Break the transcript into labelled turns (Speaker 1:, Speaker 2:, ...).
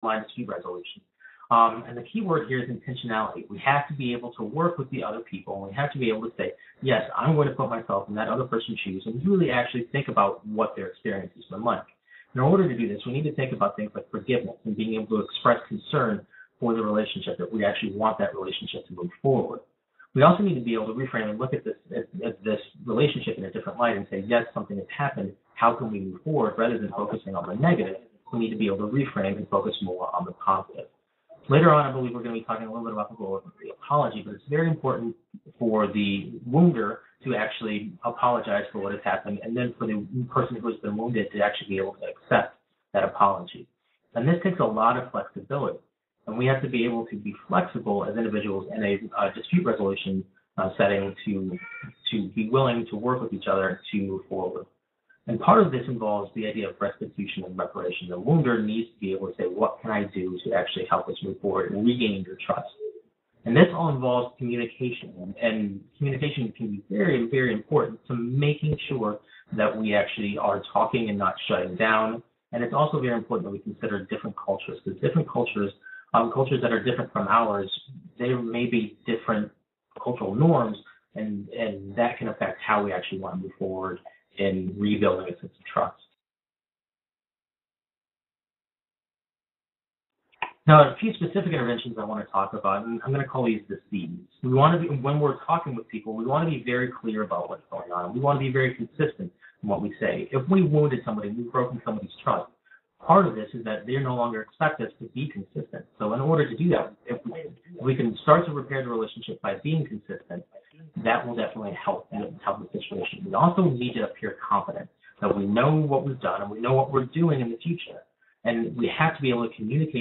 Speaker 1: line dispute resolution. And the key word here is intentionality. We have to be able to work with the other people, and we have to be able to say, yes, I'm going to put myself in that other person's shoes and really actually think about what their experience has been like. In order to do this, we need to think about things like forgiveness and being able to express concern for the relationship, that we actually want that relationship to move forward. We also need to be able to reframe and look at this relationship in a different light and say, yes, something has happened. How can we move forward? Rather than focusing on the negative, we need to be able to reframe and focus more on the positive. Later on, I believe we're going to be talking a little bit about the role of the apology, but it's very important for the wounder to actually apologize for what has happened, and then for the person who has been wounded to actually be able to accept that apology. And this takes a lot of flexibility, and we have to be able to be flexible as individuals in a dispute resolution setting to be willing to work with each other to move forward. And part of this involves the idea of restitution and reparation. The wounder needs to be able to say, what can I do to actually help us move forward and regain your trust? And this all involves communication. And communication can be very, very important to making sure that we actually are talking and not shutting down. And it's also very important that we consider different cultures, because different cultures, cultures that are different from ours, there may be different cultural norms, and that can affect how we actually want to move forward in rebuilding a sense of trust. Now, a few specific interventions I want to talk about, and I'm going to call these the C's. We want to be, when we're talking with people, we want to be very clear about what's going on. We want to be very consistent in what we say. If we wounded somebody, we've broken somebody's trust. Part of this is that they no longer expect us to be consistent. So in order to do that, if we can start to repair the relationship by being consistent, that will definitely help the situation. We also need to appear confident that we know what we've done and we know what we're doing in the future. And we have to be able to communicate